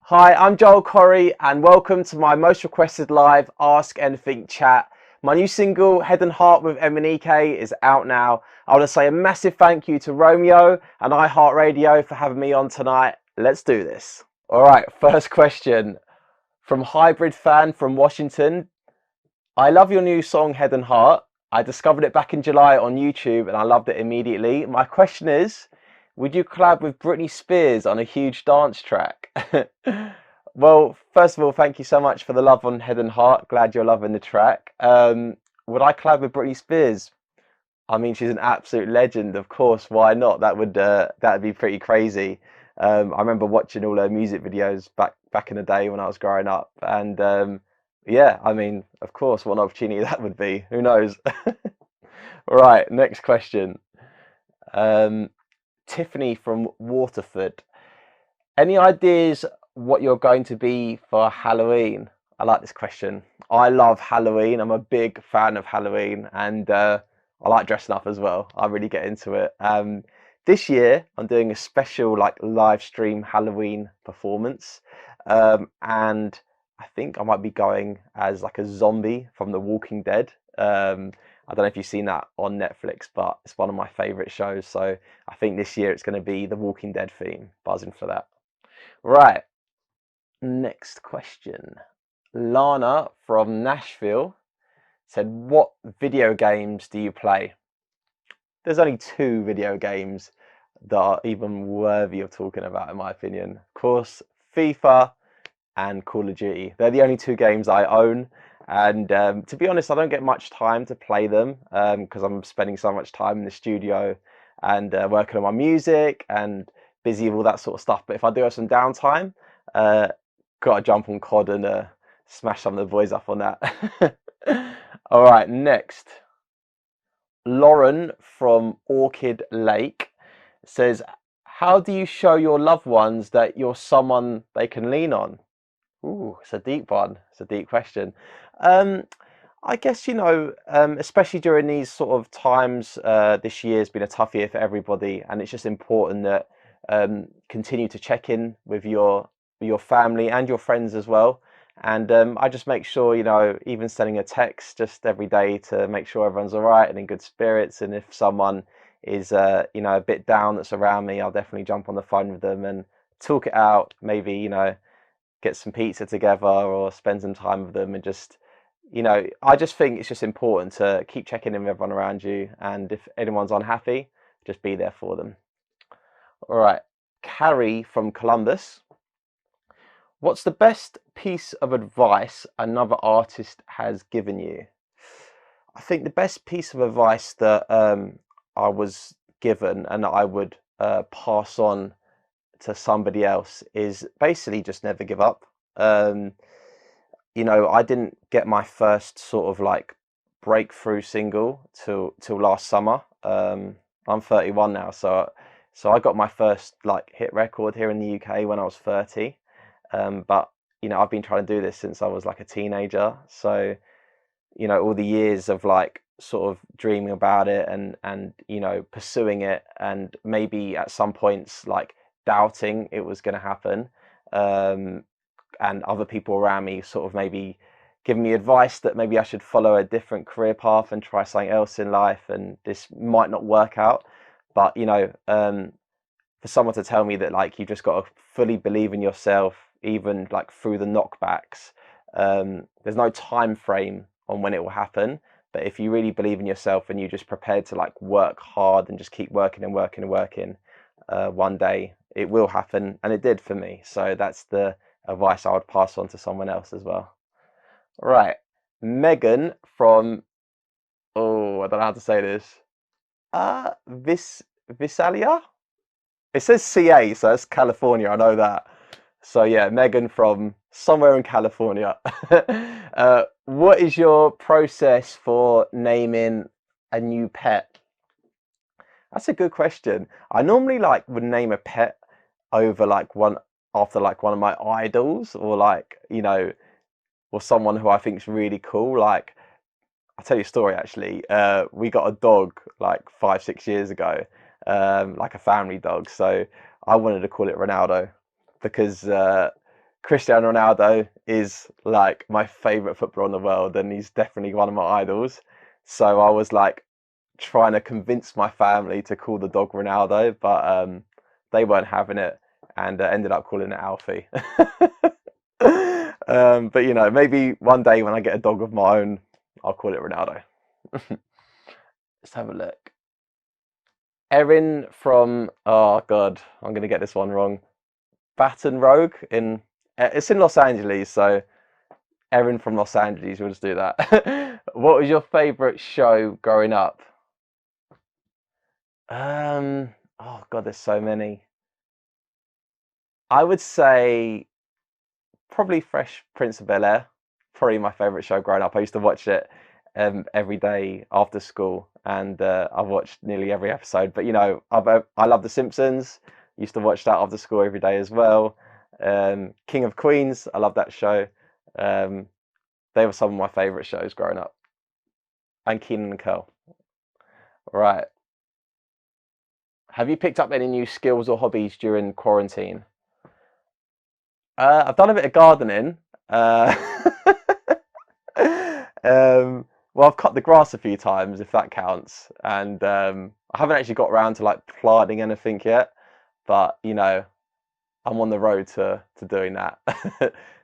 Hi, I'm Joel Corry and welcome to my most requested live Ask Anything Chat. My new single, Head and Heart with MNEK, is out now. I want to say a massive thank you to Romeo and iHeartRadio for having me on tonight. Let's do this. All right, first question from Hybrid Fan from Washington. I love your new song, Head and Heart. I discovered it back in July on YouTube and I loved it immediately. My question is, would you collab with Britney Spears on a huge dance track? Well, first of all, thank you so much for the love on Head and Heart. Glad you're loving the track. Would I collab with Britney Spears? I mean, she's an absolute legend, of course. Why not? That'd be pretty crazy. I remember watching all her music videos back in the day when I was growing up, and yeah, I mean, of course, what an opportunity that would be. Who knows? Right, next question. Um, Tiffany from Waterford. Any ideas what you're going to be for Halloween? I like this question. I love Halloween. I'm a big fan of Halloween, and I like dressing up as well. I really get into it. This year, I'm doing a special like live stream Halloween performance, and I think I might be going as like a zombie from The Walking Dead. I don't know if you've seen that on Netflix, but it's one of my favorite shows. So I think this year it's going to be the Walking Dead theme. Buzzing for that. Right. Next question. Lana from Nashville said, what video games do you play? There's only two video games that are even worthy of talking about, in my opinion. Of course, FIFA and Call of Duty. They're the only two games I own. And to be honest, I don't get much time to play them because I'm spending so much time in the studio and working on my music and busy with all that sort of stuff. But if I do have some downtime, gotta jump on COD and smash some of the boys up on that. All right, next. Lauren from Orchid Lake says, how do you show your loved ones that you're someone they can lean on? Ooh, it's a deep one. It's a deep question. I guess, especially during these sort of times, this year's been a tough year for everybody, and it's just important that continue to check in with your family and your friends as well. And I just make sure, even sending a text just every day to make sure everyone's all right and in good spirits. And if someone is, a bit down that's around me, I'll definitely jump on the phone with them and talk it out. Maybe, get some pizza together or spend some time with them and just, I just think it's just important to keep checking in with everyone around you. And if anyone's unhappy, just be there for them. All right. Carrie from Columbus. What's the best piece of advice another artist has given you? I think the best piece of advice that I was given and that I would pass on to somebody else is basically just never give up. I didn't get my first sort of like breakthrough single till last summer. I'm 31 now, so I got my first like hit record here in the UK when I was 30. But I've been trying to do this since I was like a teenager. So all the years of like sort of dreaming about it and pursuing it, and maybe at some points like doubting it was going to happen, and other people around me sort of maybe giving me advice that maybe I should follow a different career path and try something else in life, and this might not work out. But for someone to tell me that like you just got to fully believe in yourself, even like through the knockbacks, there's no time frame on when it will happen. But if you really believe in yourself and you just prepared to like work hard and just keep working and working and working, one day it will happen, and it did for me. So that's the advice I would pass on to someone else as well. Right, Megan from, oh, I don't know how to say this. Visalia. It says CA, so it's California. I know that. So yeah, Megan from somewhere in California. What is your process for naming a new pet? That's a good question. I normally like would name a pet over like one after like one of my idols, or like or someone who I think is really cool. Like I'll tell you a story actually. We got a dog like 5-6 years ago, like a family dog. So I wanted to call it Ronaldo because Cristiano Ronaldo is like my favorite footballer in the world, and he's definitely one of my idols. So I was like trying to convince my family to call the dog Ronaldo, but they weren't having it, and ended up calling it Alfie. But you know, maybe one day when I get a dog of my own, I'll call it Ronaldo. Let's have a look. Erin from, oh god, I'm gonna get this one wrong. Baton Rouge it's in Los Angeles, so Erin from Los Angeles, we'll just do that. What was your favorite show growing up? Oh god, there's so many. I would say probably Fresh Prince of Bel-Air. Probably my favorite show growing up. I used to watch it every day after school, and I've watched nearly every episode. But you know, I love The Simpsons. Used to watch that after school every day as well. King of Queens, I love that show. They were some of my favorite shows growing up. And Keenan and Kel. Right. Have you picked up any new skills or hobbies during quarantine? I've done a bit of gardening. Well, I've cut the grass a few times, if that counts, and I haven't actually got around to like planting anything yet. But you know, I'm on the road to doing that.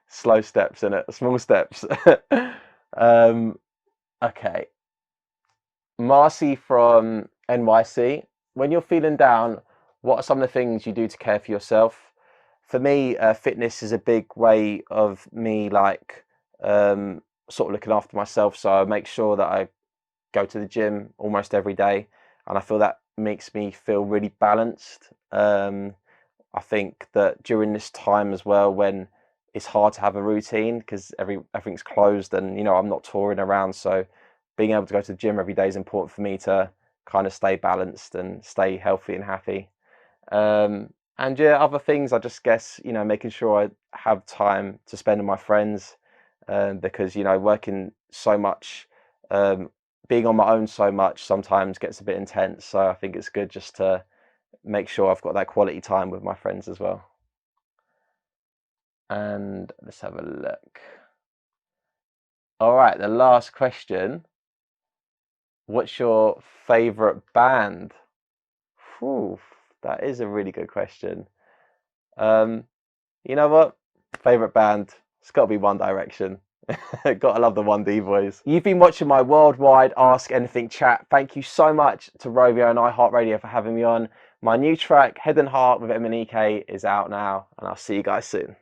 Slow steps in it, small steps. Okay, Marcy from NYC. When you're feeling down, what are some of the things you do to care for yourself? For me, fitness is a big way of me like sort of looking after myself. So I make sure that I go to the gym almost every day, and I feel that makes me feel really balanced. I think that during this time as well, when it's hard to have a routine because everything's closed, and you know I'm not touring around, so being able to go to the gym every day is important for me to kind of stay balanced and stay healthy and happy. And yeah, other things I just guess, you know, making sure I have time to spend with my friends, because you know working so much, being on my own so much sometimes gets a bit intense. So I think it's good just to make sure I've got that quality time with my friends as well. And let's have a look. All right, the last question. What's your favorite band? Whew, that is a really good question. You know what? Favorite band? It's got to be One Direction. Gotta love the 1D boys. You've been watching my worldwide Ask Anything chat. Thank you so much to Romeo and iHeartRadio for having me on. My new track, Head and Heart with MNEK, is out now, and I'll see you guys soon.